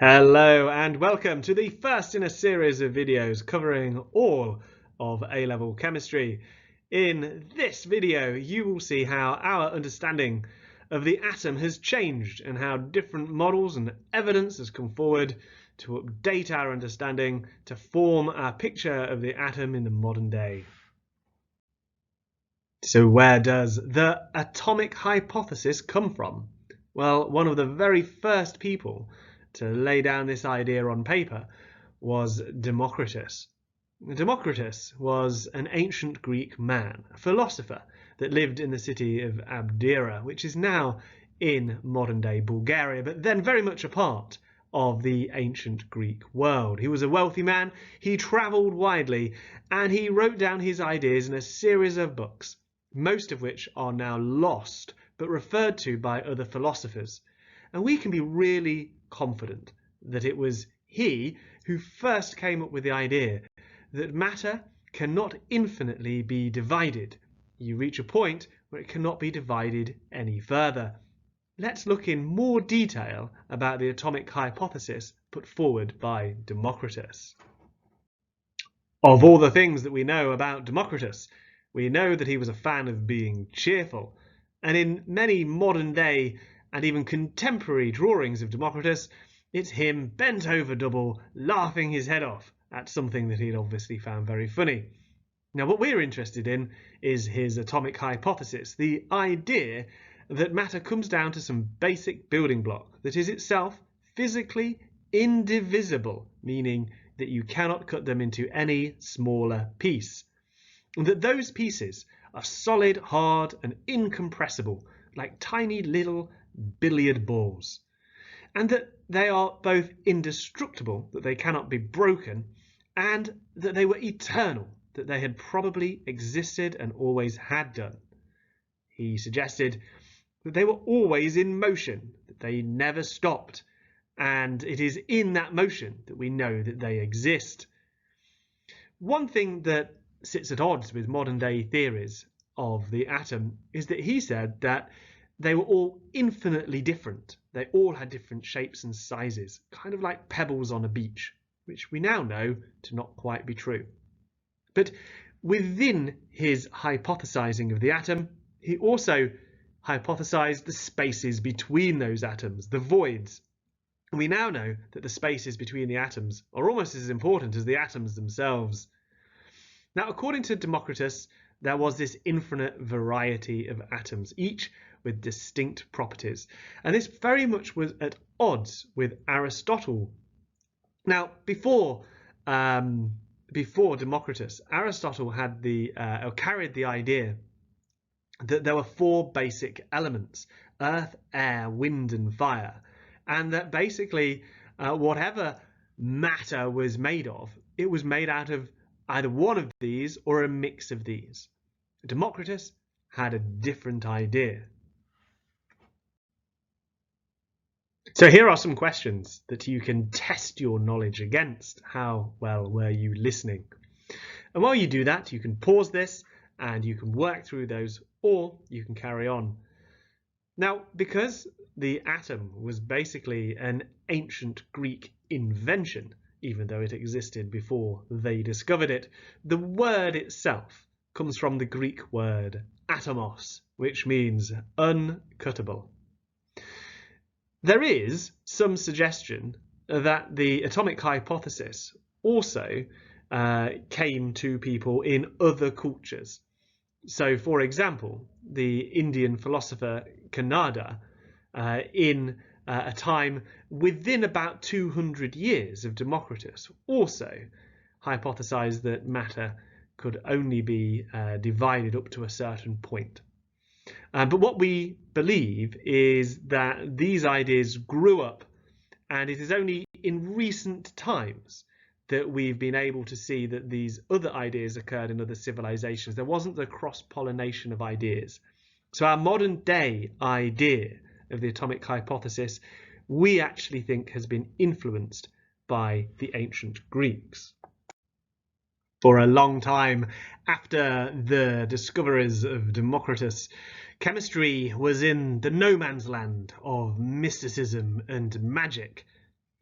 Hello and welcome to the first in a series of videos covering all of A-level chemistry. In this video you will see how our understanding of the atom has changed and how different models and evidence has come forward to update our understanding to form our picture of the atom in the modern day. So where does the atomic hypothesis come from? Well, one of the very first people to lay down this idea on paper was Democritus. Democritus was an ancient Greek man, a philosopher that lived in the city of Abdera, which is now in modern-day Bulgaria, but then very much a part of the ancient Greek world. He was a wealthy man, he travelled widely, and he wrote down his ideas in a series of books, most of which are now lost, but referred to by other philosophers. And we can be really confident that it was he who first came up with the idea that matter cannot infinitely be divided. You reach a point where it cannot be divided any further. Let's look in more detail about the atomic hypothesis put forward by Democritus. Of all the things that we know about Democritus, we know that he was a fan of being cheerful, and in many modern day and even contemporary drawings of Democritus, it's him bent over double, laughing his head off at something that he'd obviously found very funny. Now what we're interested in is his atomic hypothesis, the idea that matter comes down to some basic building block that is itself physically indivisible, meaning that you cannot cut them into any smaller piece. And that those pieces are solid, hard and incompressible, like tiny little billiard balls. And that they are both indestructible, that they cannot be broken, and that they were eternal, that they had probably existed and always had done. He suggested that they were always in motion, that they never stopped, and it is in that motion that we know that they exist. One thing that sits at odds with modern day theories of the atom is that he said that they were all infinitely different. They all had different shapes and sizes, kind of like pebbles on a beach, which we now know to not quite be true. But within his hypothesizing of the atom, he also hypothesized the spaces between those atoms, the voids. And we now know that the spaces between the atoms are almost as important as the atoms themselves. Now, according to Democritus, there was this infinite variety of atoms, each with distinct properties. And this very much was at odds with Aristotle. Now, before Democritus, Aristotle had carried the idea that there were four basic elements: earth, air, wind and fire. And that basically whatever matter was made of, it was made out of either one of these or a mix of these. Democritus had a different idea. So here are some questions that you can test your knowledge against. How well were you listening? And while you do that, you can pause this and you can work through those, or you can carry on. Now, because the atom was basically an ancient Greek invention, even though it existed before they discovered it, the word itself comes from the Greek word atomos, which means uncuttable. There is some suggestion that the atomic hypothesis also came to people in other cultures. So, for example, the Indian philosopher Kanada, in a time within about 200 years of Democritus, also hypothesized that matter could only be divided up to a certain point. But what we believe is that these ideas grew up, and it is only in recent times that we've been able to see that these other ideas occurred in other civilizations. There wasn't the cross-pollination of ideas. So our modern day idea of the atomic hypothesis, we actually think has been influenced by the ancient Greeks. For a long time after the discoveries of Democritus, chemistry was in the no man's land of mysticism and magic.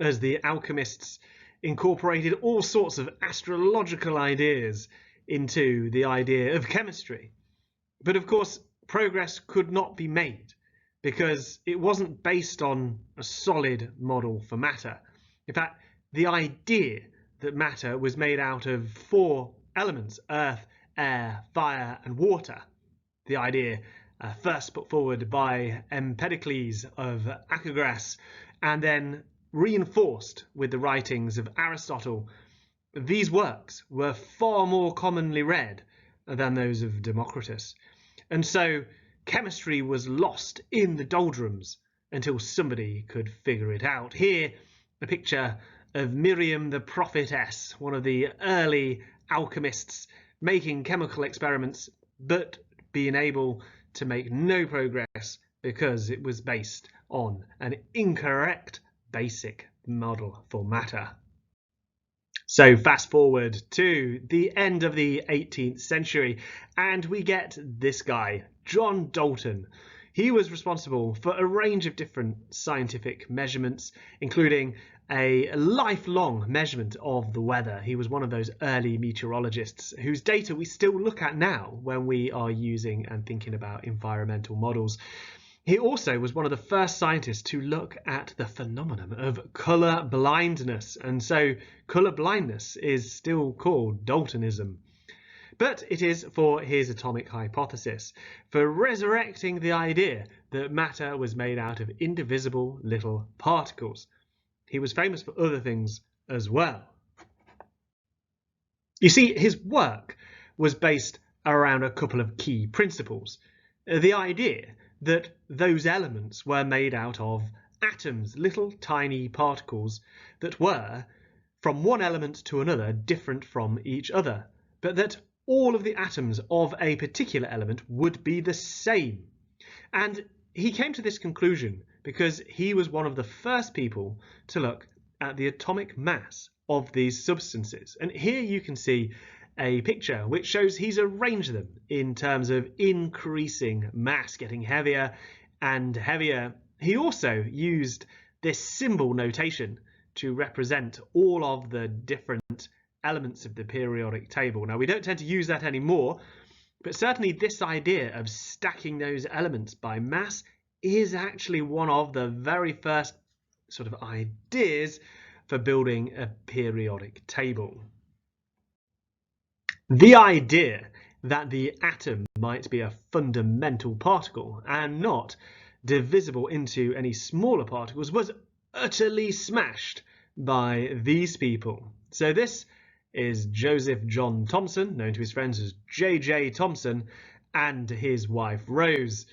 as the alchemists incorporated all sorts of astrological ideas into the idea of chemistry. But of course, progress could not be made because it wasn't based on a solid model for matter. In fact, the idea that matter was made out of 4 elements: earth, air, fire, and water. The idea first put forward by Empedocles of Archagras and then reinforced with the writings of Aristotle. These works were far more commonly read than those of Democritus, and so chemistry was lost in the doldrums until somebody could figure it out. Here, a picture of Miriam the prophetess, one of the early alchemists, making chemical experiments but being able to make no progress because it was based on an incorrect basic model for matter. So fast forward to the end of the 18th century and we get this guy, John Dalton. He was responsible for a range of different scientific measurements, including a lifelong measurement of the weather. He was one of those early meteorologists whose data we still look at now when we are using and thinking about environmental models. He also was one of the first scientists to look at the phenomenon of colour blindness, and so colour blindness is still called Daltonism. But it is for his atomic hypothesis, for resurrecting the idea that matter was made out of indivisible little particles. He was famous for other things as well. You see, his work was based around a couple of key principles. The idea that those elements were made out of atoms, little tiny particles that were, from one element to another, different from each other, but that all of the atoms of a particular element would be the same. And he came to this conclusion because he was one of the first people to look at the atomic mass of these substances. And here you can see a picture which shows he's arranged them in terms of increasing mass, getting heavier and heavier. He also used this symbol notation to represent all of the different elements of the periodic table. Now, we don't tend to use that anymore, but certainly this idea of stacking those elements by mass is actually one of the very first sort of ideas for building a periodic table. The idea that the atom might be a fundamental particle and not divisible into any smaller particles was utterly smashed by these people. So this is Joseph John Thomson, known to his friends as J.J. Thomson, and his wife Rose.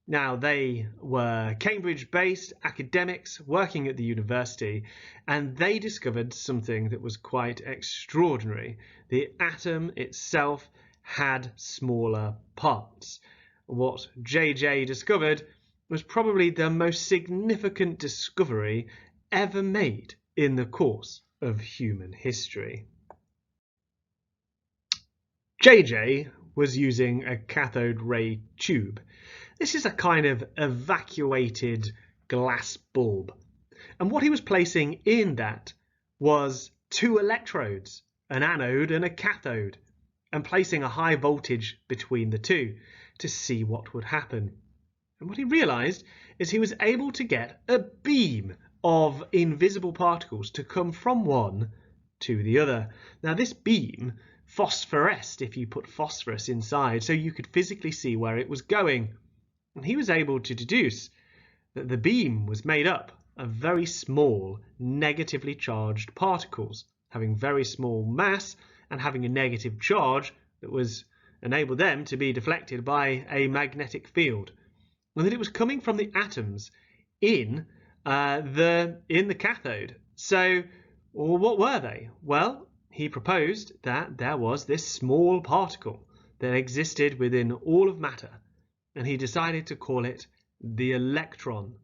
Now, they were Cambridge-based academics working at the university, and they discovered something that was quite extraordinary. The atom itself had smaller parts. What JJ discovered was probably the most significant discovery ever made in the course of human history. JJ was using a cathode ray tube. This is a kind of evacuated glass bulb. And what he was placing in that was 2 electrodes, an anode and a cathode, and placing a high voltage between the two to see what would happen. And what he realized is he was able to get a beam of invisible particles to come from one to the other. Now, this beam phosphoresced if you put phosphorus inside, so you could physically see where it was going. And he was able to deduce that the beam was made up of very small, negatively charged particles, having very small mass and having a negative charge that was enabled them to be deflected by a magnetic field. And that it was coming from the atoms in the cathode. So, what were they? Well, he proposed that there was this small particle that existed within all of matter, and he decided to call it the electron.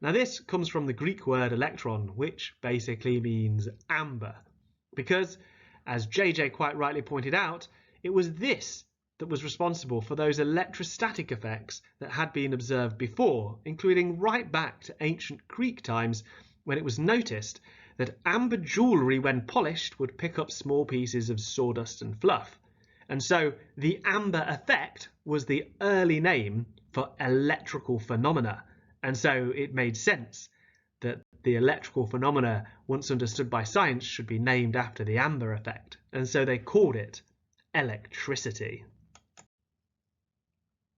Now, this comes from the Greek word electron, which basically means amber, because, as JJ quite rightly pointed out, it was this that was responsible for those electrostatic effects that had been observed before, including right back to ancient Greek times, when it was noticed that amber jewellery when polished would pick up small pieces of sawdust and fluff. And so the amber effect was the early name for electrical phenomena. And so it made sense that the electrical phenomena, once understood by science, should be named after the amber effect. And so they called it electricity.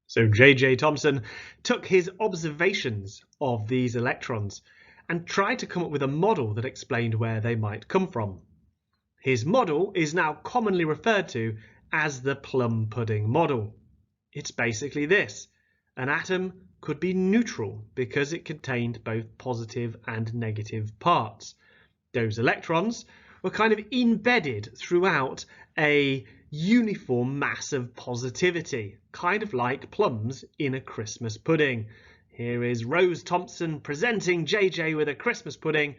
So J.J. Thomson took his observations of these electrons and tried to come up with a model that explained where they might come from. His model is now commonly referred to as the plum pudding model. It's basically this: an atom could be neutral because it contained both positive and negative parts. Those electrons were kind of embedded throughout a uniform mass of positivity, kind of like plums in a Christmas pudding. Here is Rose Thomson presenting JJ with a Christmas pudding,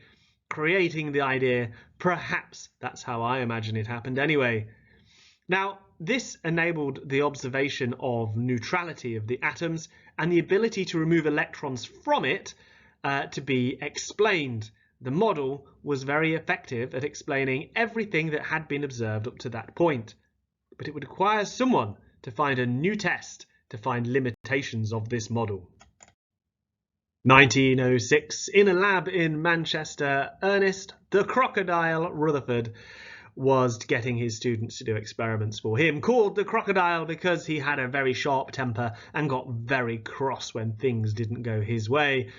creating the idea. Perhaps that's how I imagine it happened anyway. Now, this enabled the observation of neutrality of the atoms and the ability to remove electrons from it to be explained. The model was very effective at explaining everything that had been observed up to that point. But it would require someone to find a new test to find limitations of this model. 1906, in a lab in Manchester, Ernest "the Crocodile" Rutherford was getting his students to do experiments for him, called the Crocodile because he had a very sharp temper and got very cross when things didn't go his way.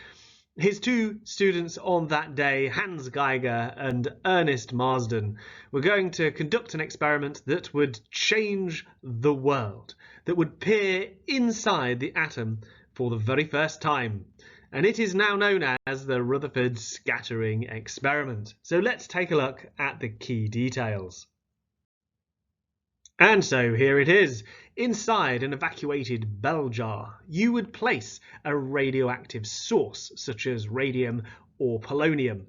His two students on that day, Hans Geiger and Ernest Marsden, were going to conduct an experiment that would change the world, that would peer inside the atom for the very first time. And it is now known as the Rutherford scattering experiment. So let's take a look at the key details. And so here it is. Inside an evacuated bell jar, you would place a radioactive source, such as radium or polonium,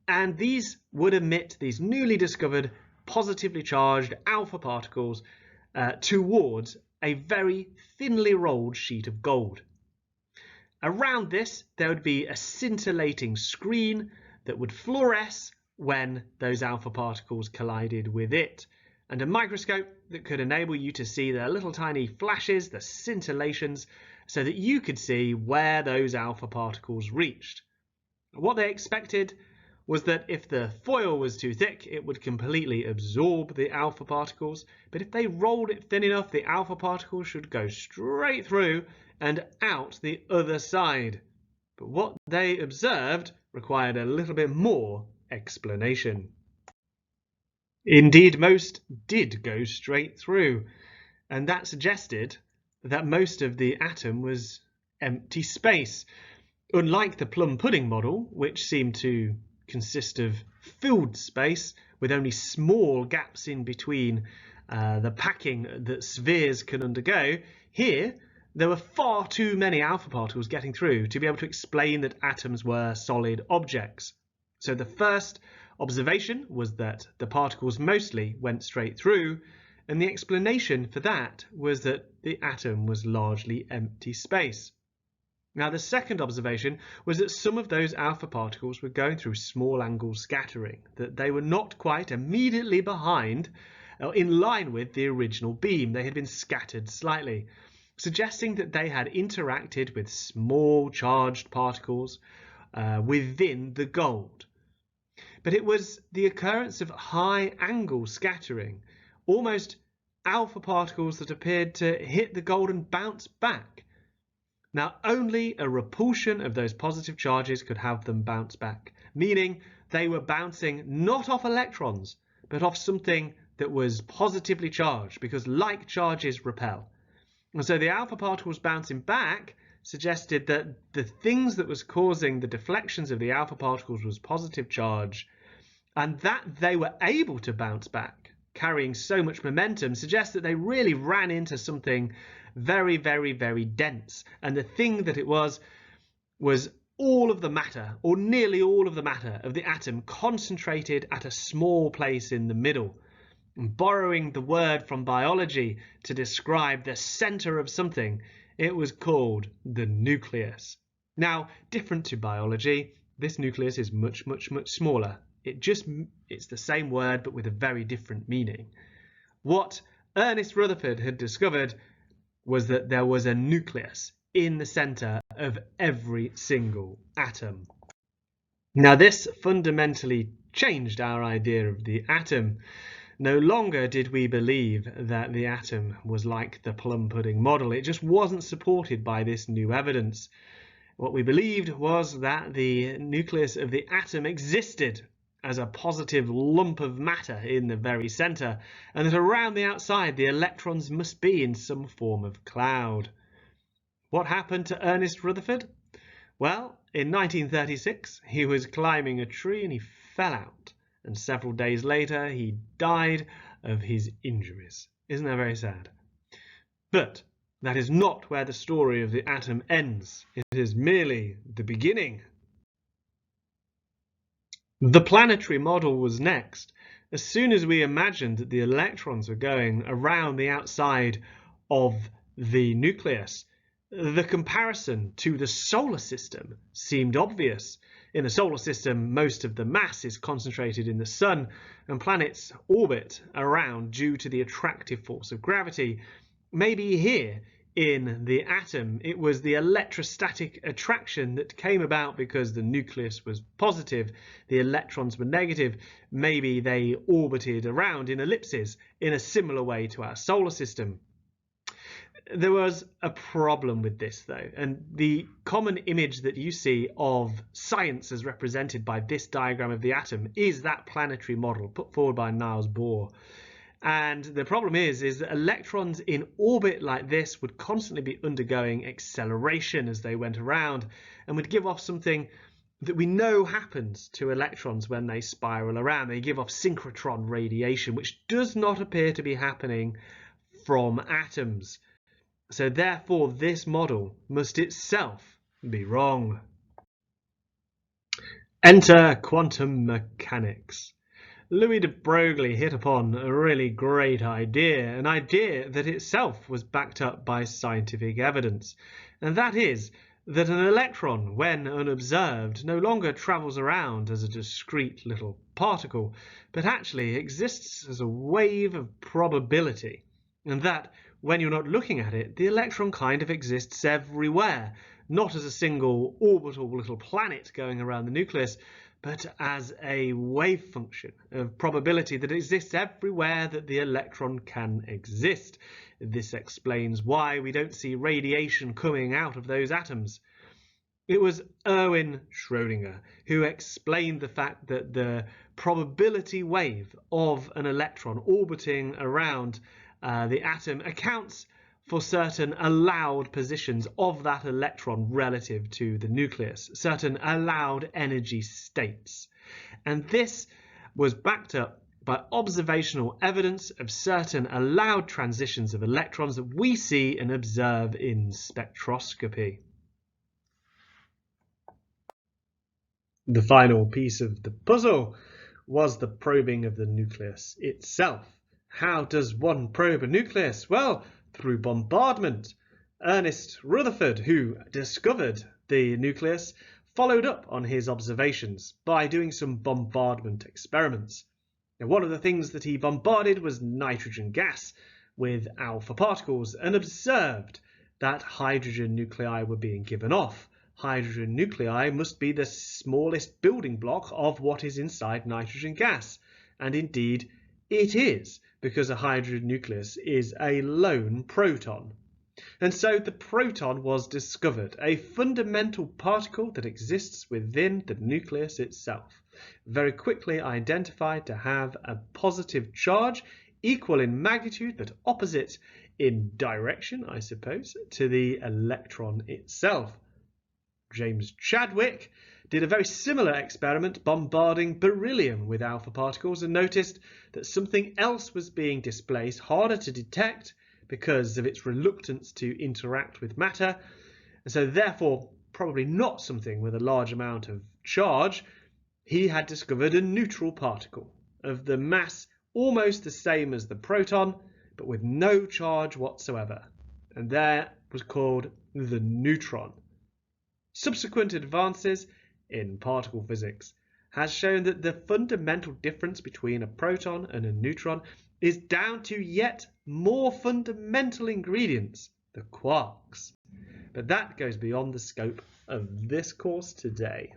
and these would emit these newly discovered positively charged alpha particles towards a very thinly rolled sheet of gold. Around this, there would be a scintillating screen that would fluoresce when those alpha particles collided with it, and a microscope that could enable you to see the little tiny flashes, the scintillations, so that you could see where those alpha particles reached. What they expected was that if the foil was too thick, it would completely absorb the alpha particles, but if they rolled it thin enough, the alpha particles should go straight through and out the other side. But what they observed required a little bit more explanation. Indeed, most did go straight through, and that suggested that most of the atom was empty space, unlike the plum pudding model, which seemed to consist of filled space with only small gaps in between the packing that spheres can undergo. Here, there were far too many alpha particles getting through to be able to explain that atoms were solid objects. So the first observation was that the particles mostly went straight through, and the explanation for that was that the atom was largely empty space. Now, the second observation was that some of those alpha particles were going through small angle scattering, that they were not quite immediately behind or in line with the original beam. They had been scattered slightly, suggesting that they had interacted with small charged particles within the gold. But it was the occurrence of high angle scattering, almost alpha particles that appeared to hit the gold and bounce back. Now, only a repulsion of those positive charges could have them bounce back, meaning they were bouncing not off electrons, but off something that was positively charged, because like charges repel. And so the alpha particles bouncing back suggested that the things that was causing the deflections of the alpha particles was positive charge, and that they were able to bounce back, carrying so much momentum, suggests that they really ran into something very, very, very dense. And the thing that it was all of the matter, or nearly all of the matter of the atom, concentrated at a small place in the middle. And borrowing the word from biology to describe the center of something, it was called the nucleus. Now, different to biology, this nucleus is much, much, much smaller. It's the same word, but with a very different meaning. What Ernest Rutherford had discovered was that there was a nucleus in the center of every single atom. Now, this fundamentally changed our idea of the atom. No longer did we believe that the atom was like the plum pudding model. It just wasn't supported by this new evidence. What we believed was that the nucleus of the atom existed as a positive lump of matter in the very center, and that around the outside the electrons must be in some form of cloud. What happened to Ernest Rutherford? Well, in 1936 he was climbing a tree and he fell out, and several days later he died of his injuries. Isn't that very sad? But that is not where the story of the atom ends. It is merely the beginning. The planetary model was next. As soon as we imagined that the electrons were going around the outside of the nucleus, the comparison to the solar system seemed obvious. In the solar system, most of the mass is concentrated in the sun, and planets orbit around due to the attractive force of gravity. Maybe here, in the atom, it was the electrostatic attraction that came about because the nucleus was positive, the electrons were negative. Maybe they orbited around in ellipses in a similar way to our solar system. There was a problem with this, though, and the common image that you see of science as represented by this diagram of the atom is that planetary model put forward by Niels Bohr. And the problem is that electrons in orbit like this would constantly be undergoing acceleration as they went around, and would give off something that we know happens to electrons when they spiral around. They give off synchrotron radiation, which does not appear to be happening from atoms. So therefore, this model must itself be wrong. Enter quantum mechanics. Louis de Broglie hit upon a really great idea, an idea that itself was backed up by scientific evidence, and that is that an electron, when unobserved, no longer travels around as a discrete little particle, but actually exists as a wave of probability, and that when you're not looking at it, the electron kind of exists everywhere, not as a single orbital little planet going around the nucleus, but as a wave function of probability that exists everywhere that the electron can exist. This explains why we don't see radiation coming out of those atoms. It was Erwin Schrödinger who explained the fact that the probability wave of an electron orbiting around the atom accounts for certain allowed positions of that electron relative to the nucleus, certain allowed energy states. And this was backed up by observational evidence of certain allowed transitions of electrons that we see and observe in spectroscopy. The final piece of the puzzle was the probing of the nucleus itself. How does one probe a nucleus? Well, through bombardment. Ernest Rutherford, who discovered the nucleus, followed up on his observations by doing some bombardment experiments. Now, one of the things that he bombarded was nitrogen gas with alpha particles and observed that hydrogen nuclei were being given off. Hydrogen nuclei must be the smallest building block of what is inside nitrogen gas, and indeed it is, because a hydrogen nucleus is a lone proton. And so the proton was discovered, a fundamental particle that exists within the nucleus itself, very quickly identified to have a positive charge, equal in magnitude but opposite in direction, I suppose, to the electron itself. James Chadwick did a very similar experiment bombarding beryllium with alpha particles and noticed that something else was being displaced, harder to detect because of its reluctance to interact with matter, and so therefore probably not something with a large amount of charge. He had discovered a neutral particle of the mass almost the same as the proton, but with no charge whatsoever, and that was called the neutron. Subsequent advances in particle physics has shown that the fundamental difference between a proton and a neutron is down to yet more fundamental ingredients, the quarks. But that goes beyond the scope of this course today.